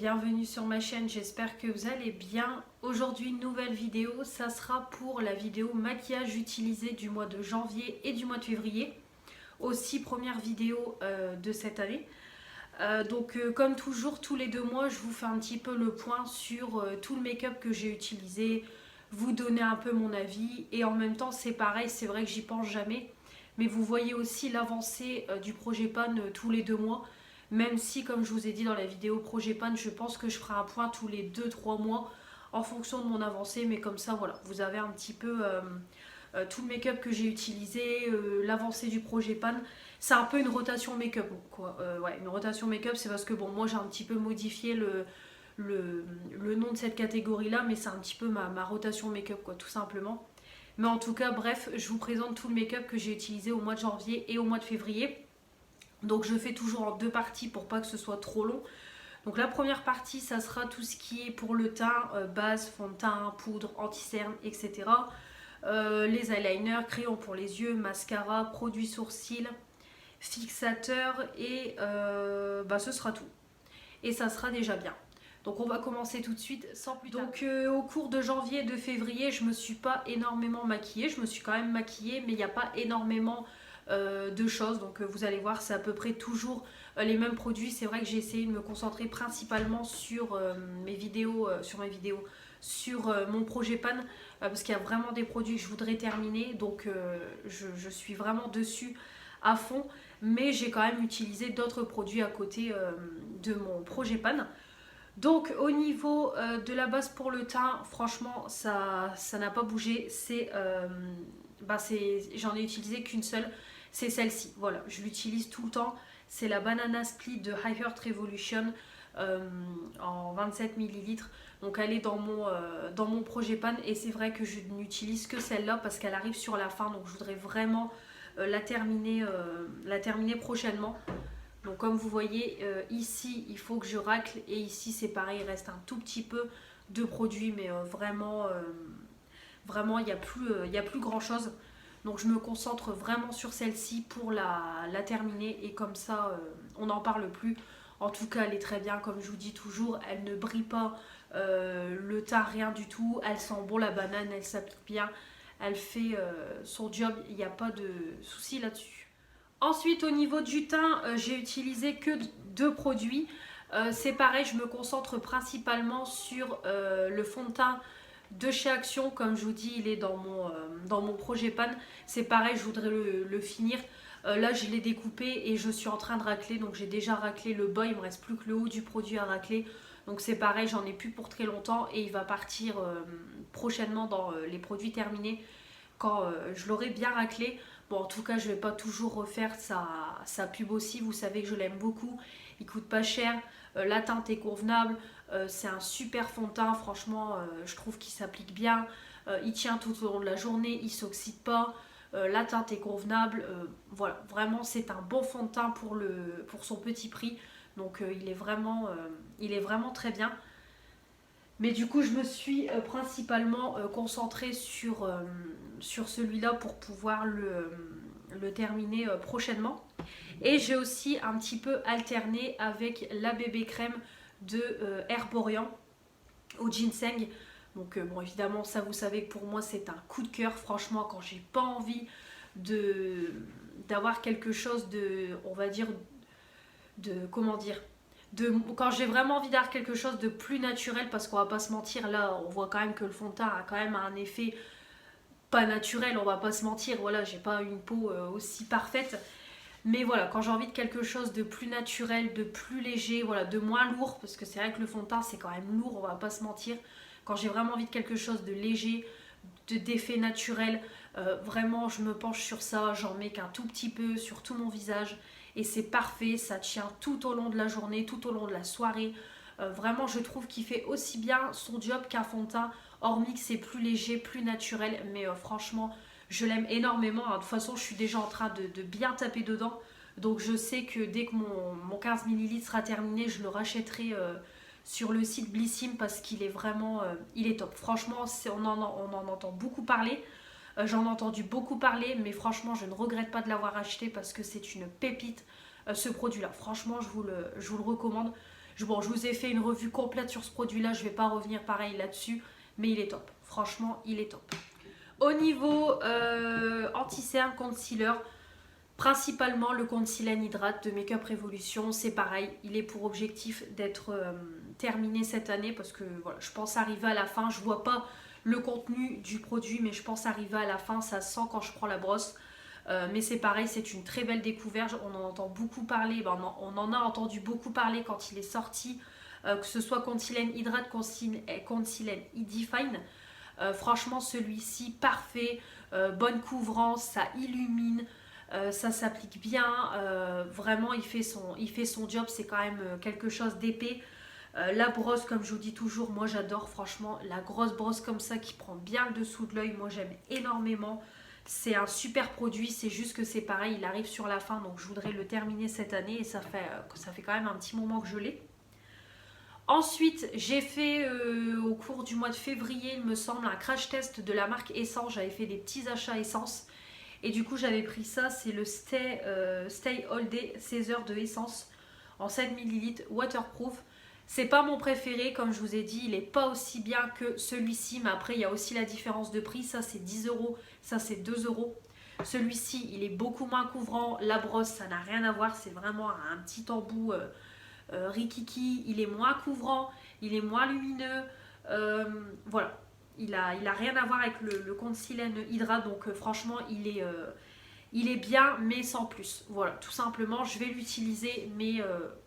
bienvenue sur ma chaîne, j'espère que vous allez bien. Aujourd'hui, une nouvelle vidéo, ça sera pour la vidéo maquillage utilisé du mois de janvier et du mois de février. Aussi première vidéo de cette année. Comme toujours, tous les 2 mois, je vous fais un petit peu le point sur tout le make-up que j'ai utilisé, vous donner un peu mon avis. Et en même temps, c'est pareil, c'est vrai que j'y pense jamais. Mais vous voyez aussi l'avancée du projet Pan tous les 2 mois. Même si, comme je vous ai dit dans la vidéo projet Pan, je pense que je ferai un point tous les 2-3 mois en fonction de mon avancée. Mais comme ça, voilà, vous avez un petit peu tout le make-up que j'ai utilisé, l'avancée du projet Pan. C'est un peu une rotation make-up, quoi. Ouais, une rotation make-up, c'est parce que bon, moi j'ai un petit peu modifié le nom de cette catégorie-là, mais c'est un petit peu ma rotation make-up, quoi, tout simplement. Mais en tout cas, bref, je vous présente tout le make-up que j'ai utilisé au mois de janvier et au mois de février. Donc je fais toujours en 2 parties pour pas que ce soit trop long. Donc la première partie, ça sera tout ce qui est pour le teint, base, fond de teint, poudre, anti-cerne, etc. Les eyeliners, crayons pour les yeux, mascara, produits sourcils, fixateur et ce sera tout. Et ça sera déjà bien. Donc on va commencer tout de suite sans plus tarder. Donc au cours de janvier et de février, je me suis pas énormément maquillée. Je me suis quand même maquillée, mais il n'y a pas énormément de choses. Donc vous allez voir, c'est à peu près toujours les mêmes produits. C'est vrai que j'ai essayé de me concentrer principalement sur mes vidéos, sur mon projet Pan, parce qu'il y a vraiment des produits que je voudrais terminer. Donc je suis vraiment dessus à fond. Mais j'ai quand même utilisé d'autres produits à côté de mon projet Pan. Donc au niveau de la base pour le teint, franchement ça n'a pas bougé. J'en ai utilisé qu'une seule, c'est celle-ci. Voilà, je l'utilise tout le temps. C'est la Banana Split de High Heart Revolution en 27 ml. Donc elle est dans mon projet Pan et c'est vrai que je n'utilise que celle-là parce qu'elle arrive sur la fin. Donc je voudrais vraiment la terminer prochainement. Donc comme vous voyez, ici il faut que je racle et ici c'est pareil, il reste un tout petit peu de produit, mais vraiment il n'y a plus grand chose. Donc je me concentre vraiment sur celle-ci pour la terminer et comme ça on n'en parle plus. En tout cas elle est très bien, comme je vous dis toujours, elle ne brille pas le teint, rien du tout. Elle sent bon la banane, elle s'applique bien, elle fait son job, il n'y a pas de souci là-dessus. Ensuite, au niveau du teint, j'ai utilisé que 2 produits. C'est pareil, je me concentre principalement sur le fond de teint de chez Action. Comme je vous dis, il est dans mon projet Pan. C'est pareil, je voudrais le finir. Là, je l'ai découpé et je suis en train de racler. Donc, j'ai déjà raclé le bas. Il ne me reste plus que le haut du produit à racler. Donc, c'est pareil, j'en ai plus pour très longtemps. Et il va partir prochainement dans les produits terminés quand je l'aurai bien raclé. Bon, en tout cas, je ne vais pas toujours refaire sa pub aussi. Vous savez que je l'aime beaucoup. Il coûte pas cher. La teinte est convenable. C'est un super fond de teint. Franchement, je trouve qu'il s'applique bien. Il tient tout au long de la journée. Il ne s'oxyde pas. La teinte est convenable. Voilà, vraiment, c'est un bon fond de teint pour son petit prix. Donc, il est vraiment très bien. Mais du coup, je me suis principalement concentrée sur celui-là pour pouvoir le terminer prochainement. Et j'ai aussi un petit peu alterné avec la bébé crème de Herborian au ginseng. Donc bon, évidemment, ça vous savez que pour moi c'est un coup de cœur. Franchement, quand j'ai pas envie d'avoir quelque chose de, on va dire, comment dire, quand j'ai vraiment envie d'avoir quelque chose de plus naturel, parce qu'on va pas se mentir, là on voit quand même que le fond de teint a quand même un effet pas naturel, on va pas se mentir, voilà, j'ai pas une peau aussi parfaite, mais voilà, quand j'ai envie de quelque chose de plus naturel, de plus léger, voilà, de moins lourd, parce que c'est vrai que le fond de teint c'est quand même lourd, on va pas se mentir, quand j'ai vraiment envie de quelque chose de léger, d'effet naturel, vraiment je me penche sur ça, j'en mets qu'un tout petit peu sur tout mon visage et c'est parfait, ça tient tout au long de la journée, tout au long de la soirée. Vraiment je trouve qu'il fait aussi bien son job qu'un fond de teint, hormis que c'est plus léger, plus naturel, mais franchement je l'aime énormément. Alors, de toute façon je suis déjà en train de bien taper dedans, donc je sais que dès que mon 15 ml sera terminé, je le rachèterai sur le site Blissim parce qu'il est vraiment il est top. Franchement on en entend beaucoup parler. J'en ai entendu beaucoup parler, mais franchement, je ne regrette pas de l'avoir acheté parce que c'est une pépite, ce produit-là. Franchement, je vous le recommande. Bon, je vous ai fait une revue complète sur ce produit-là, je ne vais pas revenir pareil là-dessus, mais il est top. Franchement, il est top. Au niveau anti-cerne, concealer, principalement le concealer hydrate de Makeup Revolution, c'est pareil, il est pour objectif d'être terminé cette année parce que voilà, je pense arriver à la fin, je vois pas le contenu du produit mais je pense arriver à la fin, ça se sent quand je prends la brosse. Mais c'est pareil, c'est une très belle découverte, on en entend beaucoup parler, on en a entendu beaucoup parler quand il est sorti, que ce soit Concealer Hydrate, Concealer Define. Franchement celui-ci parfait, bonne couvrance, ça illumine, ça s'applique bien, vraiment il fait son job, c'est quand même quelque chose d'épais. La brosse, comme je vous dis toujours, moi j'adore franchement la grosse brosse comme ça qui prend bien le dessous de l'œil, moi j'aime énormément. C'est un super produit, c'est juste que c'est pareil, il arrive sur la fin donc je voudrais le terminer cette année et ça fait quand même un petit moment que je l'ai. Ensuite, j'ai fait au cours du mois de février, il me semble, un crash test de la marque Essence. J'avais fait des petits achats Essence. Et du coup, j'avais pris ça, c'est le Stay All Day 16 heures de Essence en 7 ml waterproof. C'est pas mon préféré, comme je vous ai dit, il n'est pas aussi bien que celui-ci. Mais après, il y a aussi la différence de prix. Ça, c'est 10 euros, ça, c'est 2 euros. Celui-ci, il est beaucoup moins couvrant. La brosse, ça n'a rien à voir. C'est vraiment un petit embout rikiki. Il est moins couvrant, il est moins lumineux. Voilà. Il a rien à voir avec le concealer Hydra. Donc franchement, il est bien, mais sans plus. Voilà, tout simplement, je vais l'utiliser. Mais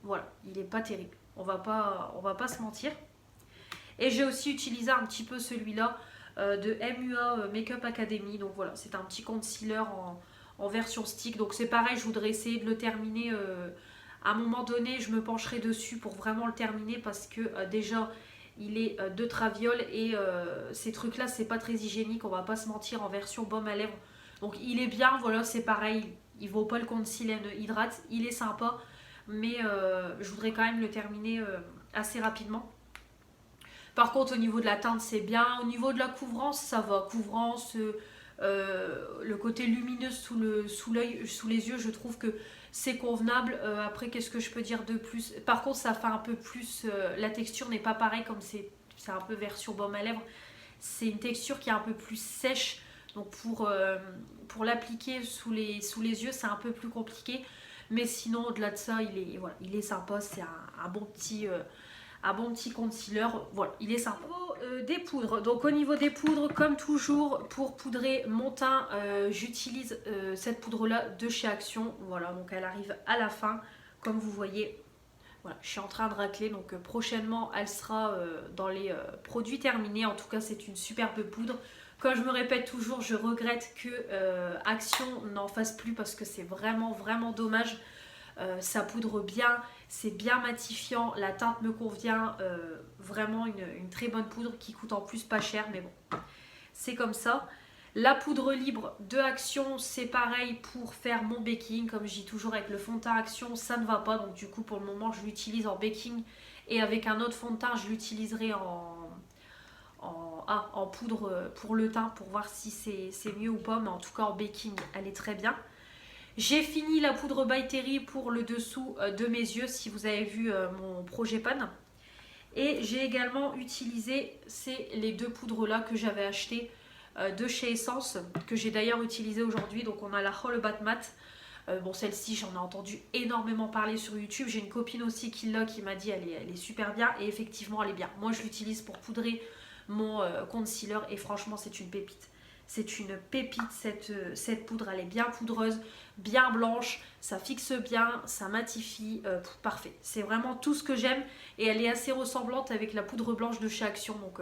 voilà, il n'est pas terrible. On va pas se mentir. Et j'ai aussi utilisé un petit peu celui-là de MUA Makeup Academy. Donc voilà, c'est un petit concealer en version stick. Donc c'est pareil, je voudrais essayer de le terminer. À un moment donné, je me pencherai dessus pour vraiment le terminer parce que déjà, il est de traviole et ces trucs-là, c'est pas très hygiénique. On va pas se mentir, en version baume à lèvres. Donc il est bien, voilà, c'est pareil. Il vaut pas le concealer hydrate. Il est sympa, mais je voudrais quand même le terminer assez rapidement. Par contre, au niveau de la teinte, c'est bien. Au niveau de la couvrance, ça va. Couvrance, le côté lumineux sous les yeux, je trouve que c'est convenable. Après, qu'est-ce que je peux dire de plus? Par contre, ça fait un peu plus... la texture n'est pas pareille comme c'est un peu version baume à lèvres. C'est une texture qui est un peu plus sèche. Donc pour l'appliquer sous les yeux, c'est un peu plus compliqué. Mais sinon, au-delà de ça, il est sympa. C'est un bon petit concealer. Voilà, il est sympa. Des poudres. Donc au niveau des poudres, comme toujours, pour poudrer mon teint, j'utilise cette poudre-là de chez Action. Voilà, donc elle arrive à la fin, comme vous voyez. Voilà, je suis en train de racler, donc prochainement, elle sera dans les produits terminés. En tout cas, c'est une superbe poudre. Comme je me répète toujours, je regrette que Action n'en fasse plus parce que c'est vraiment, vraiment dommage. Ça poudre bien, c'est bien matifiant, la teinte me convient, vraiment une très bonne poudre qui coûte en plus pas cher, mais bon, c'est comme ça. La poudre libre de Action, c'est pareil pour faire mon baking, comme je dis toujours avec le fond de teint Action, ça ne va pas, donc du coup pour le moment je l'utilise en baking et avec un autre fond de teint je l'utiliserai en poudre pour le teint pour voir si c'est mieux ou pas, mais en tout cas en baking elle est très bien. J'ai fini la poudre by Terry pour le dessous de mes yeux, si vous avez vu mon projet pan. Et j'ai également utilisé les deux poudres là que j'avais achetées de chez Essence, que j'ai d'ailleurs utilisé aujourd'hui. Donc on a la Whole Bat Matte. Bon, celle-ci, j'en ai entendu énormément parler sur YouTube. J'ai une copine aussi qui l'a, qui m'a dit elle est super bien. Et effectivement, elle est bien. Moi, je l'utilise pour poudrer mon concealer et franchement, c'est une pépite. C'est une pépite cette poudre, elle est bien poudreuse, bien blanche, ça fixe bien, ça matifie, parfait. C'est vraiment tout ce que j'aime et elle est assez ressemblante avec la poudre blanche de chez Action. Donc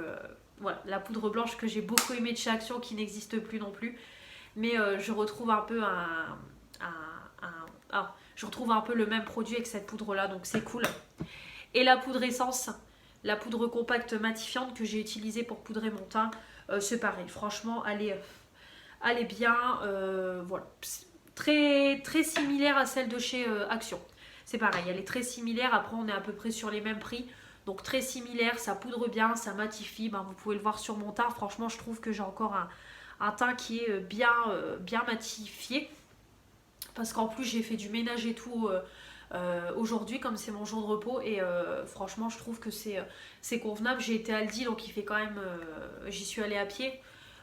voilà, la poudre blanche que j'ai beaucoup aimée de chez Action qui n'existe plus non plus. Mais je retrouve un peu je retrouve un peu le même produit avec cette poudre là, donc c'est cool. Et la poudre essence, la poudre compacte matifiante que j'ai utilisée pour poudrer mon teint, c'est pareil, franchement, elle est bien, voilà, très, très similaire à celle de chez Action. C'est pareil, elle est très similaire, après on est à peu près sur les mêmes prix, donc très similaire, ça poudre bien, ça matifie, vous pouvez le voir sur mon teint, franchement je trouve que j'ai encore un teint qui est bien matifié, parce qu'en plus j'ai fait du ménage et tout aujourd'hui comme c'est mon jour de repos et franchement je trouve que c'est convenable. J'ai été à Aldi donc il fait quand même, j'y suis allée à pied,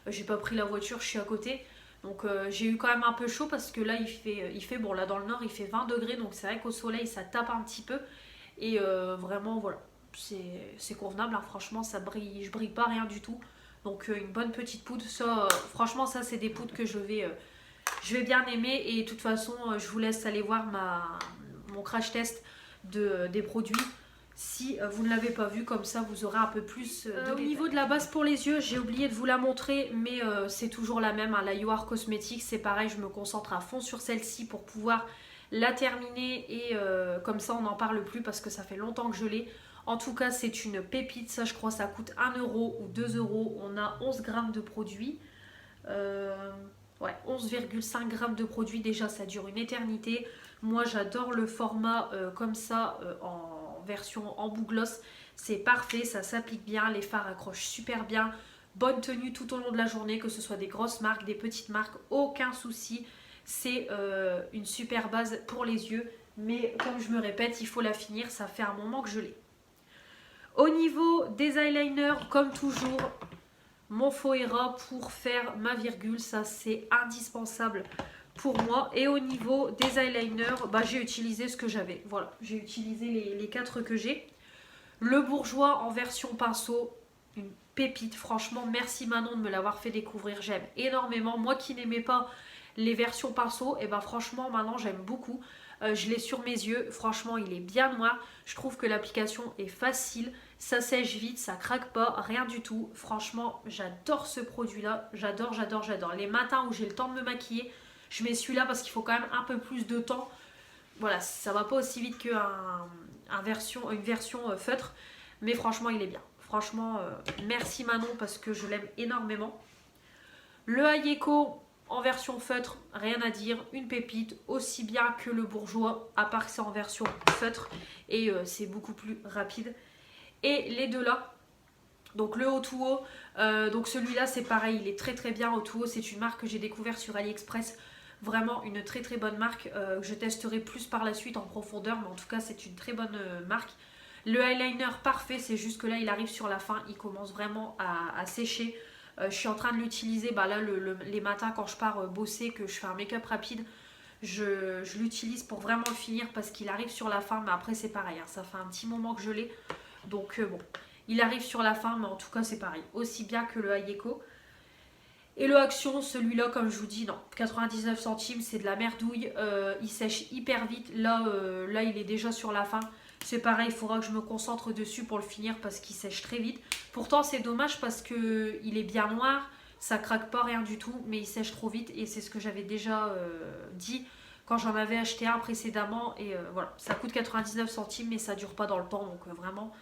j'ai pas pris la voiture, je suis à côté. Donc j'ai eu quand même un peu chaud parce que là il fait bon là dans le nord il fait 20 degrés donc c'est vrai qu'au soleil ça tape un petit peu et vraiment voilà c'est convenable hein. Franchement ça brille, je brille pas rien du tout. Donc une bonne petite poudre, ça franchement ça c'est des poudres que je vais bien aimer et de toute façon je vous laisse aller voir mon crash test des produits si vous ne l'avez pas vu, comme ça vous aurez un peu plus de détails. Au niveau de la base pour les yeux, j'ai oublié de vous la montrer, mais c'est toujours la même, hein, la You Are Cosmetics, c'est pareil, je me concentre à fond sur celle-ci pour pouvoir la terminer et comme ça on n'en parle plus parce que ça fait longtemps que je l'ai. En tout cas c'est une pépite, ça je crois ça coûte 1 euro ou 2 euros, on a 11 grammes de produits. Ouais, 11,5 grammes de produits, déjà ça dure une éternité. Moi j'adore le format comme ça en version en bout gloss, c'est parfait, ça s'applique bien, les fards accrochent super bien, bonne tenue tout au long de la journée, que ce soit des grosses marques, des petites marques, aucun souci, c'est une super base pour les yeux, mais comme je me répète, il faut la finir, ça fait un moment que je l'ai. Au niveau des eyeliners, comme toujours, mon Foera pour faire ma virgule, ça c'est indispensable pour moi. Et au niveau des eyeliners, bah, j'ai utilisé ce que j'avais. Voilà, j'ai utilisé les 4 que j'ai. Le Bourjois en version pinceau, une pépite. Franchement, merci Manon de me l'avoir fait découvrir. J'aime énormément. Moi qui n'aimais pas les versions pinceau, et ben franchement maintenant j'aime beaucoup. Je l'ai sur mes yeux. Franchement, il est bien noir. Je trouve que l'application est facile. Ça sèche vite, ça craque pas, rien du tout. Franchement, j'adore ce produit-là. J'adore, j'adore, j'adore. Les matins où j'ai le temps de me maquiller, je mets celui-là parce qu'il faut quand même un peu plus de temps. Voilà, ça va pas aussi vite une version feutre. Mais franchement, il est bien. Franchement, merci Manon parce que je l'aime énormément. Le Hayeko en version feutre, rien à dire. Une pépite, aussi bien que le Bourjois, à part que c'est en version feutre. Et c'est beaucoup plus rapide. Et les deux là, donc le Otuo, donc celui-là c'est pareil, il est très très bien. Otuo, c'est une marque que j'ai découvert sur AliExpress, vraiment une très très bonne marque. Je testerai plus par la suite en profondeur, mais en tout cas c'est une très bonne marque. Le eyeliner parfait, c'est juste que là il arrive sur la fin, il commence vraiment à sécher. Je suis en train de l'utiliser là les matins quand je pars bosser, que je fais un make-up rapide. Je l'utilise pour vraiment le finir parce qu'il arrive sur la fin, mais après c'est pareil, hein, ça fait un petit moment que je l'ai. Donc bon, il arrive sur la fin, mais en tout cas c'est pareil, aussi bien que le Hayeko. Et le Action, celui-là, comme je vous dis, non, 99 centimes, c'est de la merdouille. Il sèche hyper vite. Là, il est déjà sur la fin. C'est pareil, il faudra que je me concentre dessus pour le finir parce qu'il sèche très vite. Pourtant, c'est dommage parce que il est bien noir, ça craque pas, rien du tout, mais il sèche trop vite. Et c'est ce que j'avais déjà dit quand j'en avais acheté un précédemment. Et voilà, ça coûte 99 centimes, mais ça dure pas dans le temps, donc vraiment...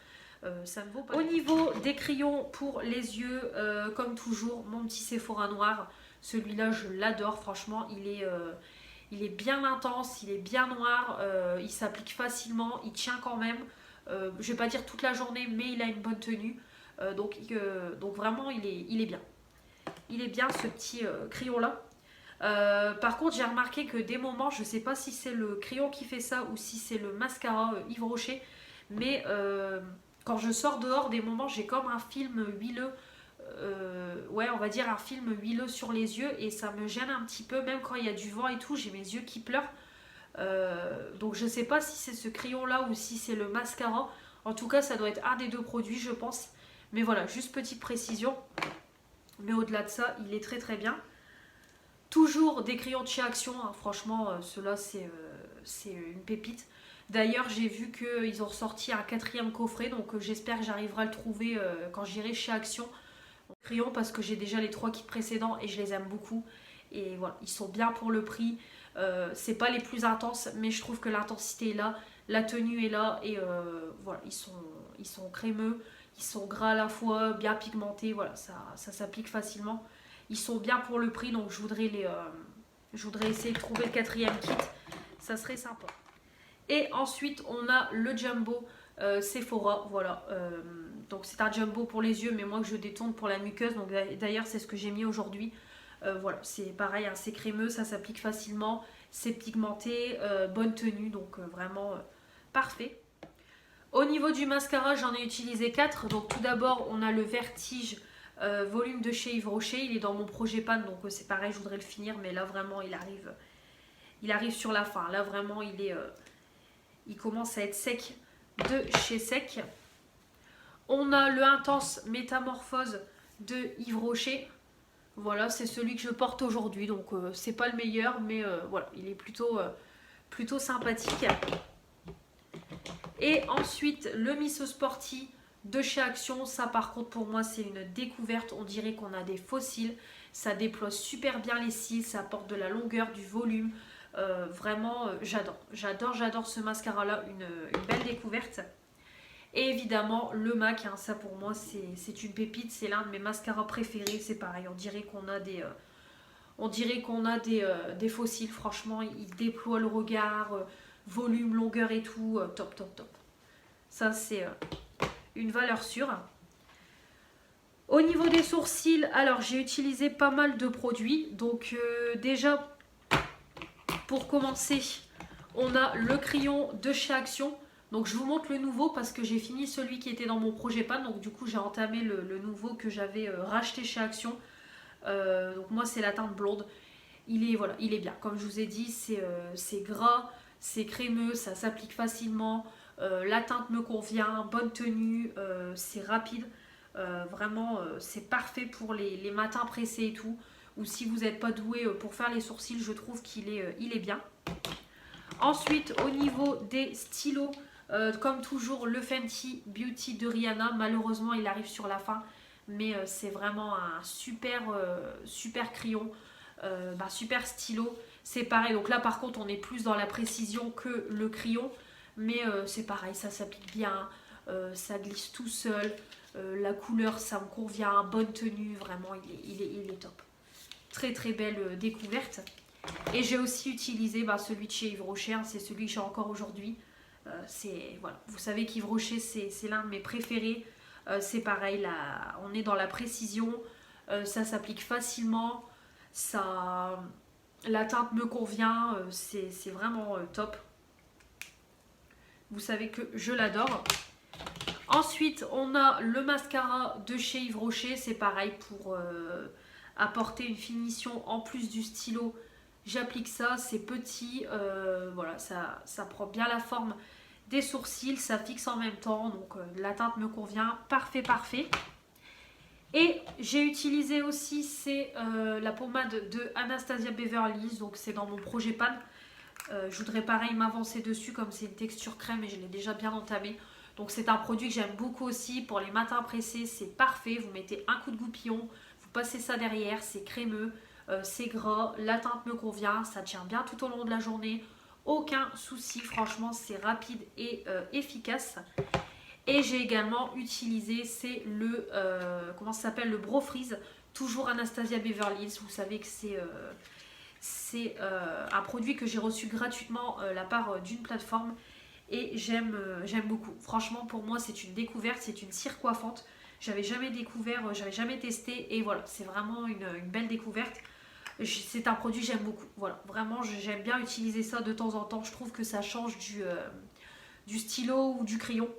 ça ne vaut pas. Au niveau des crayons pour les yeux, comme toujours, mon petit Sephora noir. Celui-là, je l'adore. Franchement, il est bien intense, il est bien noir. Il s'applique facilement, il tient quand même. Je vais pas dire toute la journée, mais il a une bonne tenue. Donc vraiment, il est bien. Il est bien ce petit crayon-là. Par contre, j'ai remarqué que des moments, je sais pas si c'est le crayon qui fait ça ou si c'est le mascara Yves Rocher, mais... quand je sors dehors, des moments, j'ai comme un film huileux, ouais, on va dire un film huileux sur les yeux et ça me gêne un petit peu, même quand il y a du vent et tout, j'ai mes yeux qui pleurent. Donc je sais pas si c'est ce crayon-là ou si c'est le mascara. En tout cas, ça doit être un des deux produits, je pense. Mais voilà, juste petite précision. Mais au-delà de ça, il est très très bien. Toujours des crayons de chez Action, hein. Franchement, ceux-là, c'est une pépite. D'ailleurs, j'ai vu qu'ils ont ressorti un 4e coffret, donc j'espère que j'arriverai à le trouver quand j'irai chez Action. Crayon parce que j'ai déjà les 3 kits précédents et je les aime beaucoup. Et voilà, ils sont bien pour le prix. C'est pas les plus intenses, mais je trouve que l'intensité est là, la tenue est là et voilà, ils sont crémeux, ils sont gras à la fois, bien pigmentés, voilà, ça s'applique facilement. Ils sont bien pour le prix, donc je voudrais essayer de trouver le 4e kit, ça serait sympa. Et ensuite, on a le Jumbo Sephora, voilà. Donc c'est un Jumbo pour les yeux, mais moi que je détourne pour la muqueuse. Donc d'ailleurs, c'est ce que j'ai mis aujourd'hui. Voilà, c'est pareil, hein, c'est crémeux, ça s'applique facilement. c'est pigmenté, bonne tenue, donc vraiment parfait. Au niveau du mascara, j'en ai utilisé 4. Donc tout d'abord, on a le Vertige volume de chez Yves Rocher. Il est dans mon projet pan, donc c'est pareil, je voudrais le finir, mais là vraiment, il arrive sur la fin. Là vraiment, il commence à être sec de chez Sec. On a le Intense Métamorphose de Yves Rocher. Voilà, c'est celui que je porte aujourd'hui, donc c'est pas le meilleur, mais voilà, il est plutôt sympathique. Et ensuite, le Miso Sporty de chez Action. Ça, par contre, pour moi, c'est une découverte. On dirait qu'on a des fossiles. Ça déploie super bien les cils. Ça apporte de la longueur, du volume. Vraiment, j'adore ce mascara-là. Une belle découverte. Et évidemment, le MAC. Hein, ça, pour moi, c'est une pépite. C'est l'un de mes mascaras préférés. C'est pareil. On dirait qu'on a des fossiles. Franchement, il déploie le regard. Volume, longueur et tout. Top. Ça, c'est une valeur sûre. Au niveau des sourcils, alors j'ai utilisé pas mal de produits. Donc déjà, pour commencer, on a le crayon de chez Action. Donc je vous montre le nouveau parce que j'ai fini celui qui était dans mon projet pan. Donc du coup, j'ai entamé le nouveau que j'avais racheté chez Action. Donc moi, c'est la teinte blonde. Il est bien. Comme je vous ai dit, c'est gras, c'est crémeux, ça s'applique facilement. La teinte me convient, bonne tenue, c'est rapide. Vraiment, c'est parfait pour les matins pressés et tout. Ou si vous n'êtes pas doué pour faire les sourcils, je trouve qu'il est bien. Ensuite, au niveau des stylos, comme toujours, le Fenty Beauty de Rihanna. Malheureusement, il arrive sur la fin. Mais c'est vraiment un super crayon. Super stylo. C'est pareil. Donc là, par contre, on est plus dans la précision que le crayon. Mais c'est pareil, ça s'applique bien, ça glisse tout seul, la couleur ça me convient, bonne tenue, vraiment il est top. Très belle découverte. Et j'ai aussi utilisé celui de chez Yves Rocher, hein, c'est celui que j'ai encore aujourd'hui. Voilà. Vous savez qu'Yves Rocher c'est l'un de mes préférés. C'est pareil, là, on est dans la précision, ça s'applique facilement, la teinte me convient, c'est vraiment top. Vous savez que je l'adore. Ensuite, on a le mascara de chez Yves Rocher. C'est pareil pour apporter une finition en plus du stylo. J'applique ça, c'est petit. Voilà, ça prend bien la forme des sourcils. Ça fixe en même temps. Donc la teinte me convient. Parfait. Et j'ai utilisé aussi, c'est la pommade de Anastasia Beverly Hills. Donc c'est dans mon projet pan. Je voudrais pareil m'avancer dessus comme c'est une texture crème et je l'ai déjà bien entamé. Donc c'est un produit que j'aime beaucoup aussi pour les matins pressés, c'est parfait. Vous mettez un coup de goupillon, vous passez ça derrière, c'est crémeux, c'est gras, la teinte me convient, ça tient bien tout au long de la journée. Aucun souci, franchement c'est rapide et efficace. Et j'ai également utilisé, c'est le, le Bro Freeze, toujours Anastasia Beverly Hills. Vous savez que c'est un produit que j'ai reçu gratuitement la part d'une plateforme et j'aime beaucoup. Franchement, pour moi, c'est une découverte, c'est une cire coiffante. J'avais jamais découvert, j'avais jamais testé et voilà, c'est vraiment une belle découverte. C'est un produit que j'aime beaucoup. Voilà, vraiment, j'aime bien utiliser ça de temps en temps. Je trouve que ça change du stylo ou du crayon.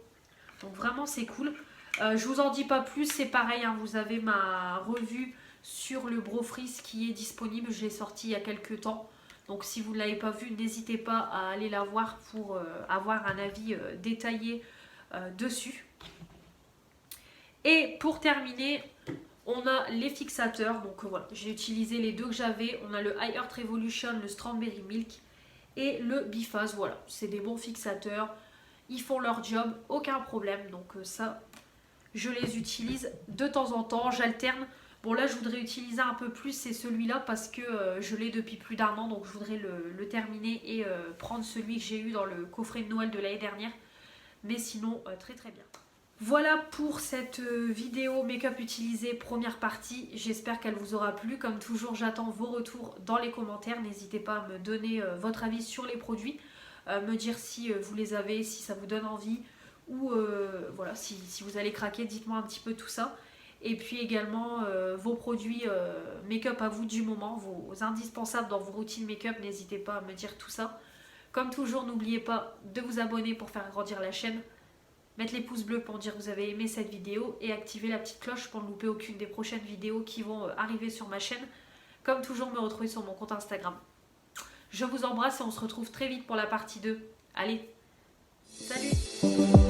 Donc vraiment, c'est cool. Je vous en dis pas plus, c'est pareil, hein, vous avez ma revue sur le Bro Freeze qui est disponible, je l'ai sorti il y a quelques temps. Donc si vous ne l'avez pas vu, n'hésitez pas à aller la voir pour avoir un avis détaillé dessus. Et pour terminer, on a les fixateurs. Donc voilà, j'ai utilisé les deux que j'avais. On a le High Earth Revolution, le Strawberry Milk et le Biphase. Voilà, c'est des bons fixateurs. Ils font leur job, aucun problème. Donc ça, je les utilise de temps en temps, j'alterne. Bon là je voudrais utiliser un peu plus, c'est celui-là parce que je l'ai depuis plus d'1 an, donc je voudrais le terminer et prendre celui que j'ai eu dans le coffret de Noël de l'année dernière. Mais sinon très bien. Voilà pour cette vidéo make-up utilisée première partie, j'espère qu'elle vous aura plu. Comme toujours j'attends vos retours dans les commentaires, n'hésitez pas à me donner votre avis sur les produits, me dire si vous les avez, si ça vous donne envie ou voilà, si vous allez craquer, dites-moi un petit peu tout ça. Et puis également vos produits make-up à vous du moment, vos indispensables dans vos routines make-up, n'hésitez pas à me dire tout ça. Comme toujours, n'oubliez pas de vous abonner pour faire grandir la chaîne, mettre les pouces bleus pour dire que vous avez aimé cette vidéo et activer la petite cloche pour ne louper aucune des prochaines vidéos qui vont arriver sur ma chaîne. Comme toujours, me retrouver sur mon compte Instagram. Je vous embrasse et on se retrouve très vite pour la partie 2. Allez, salut!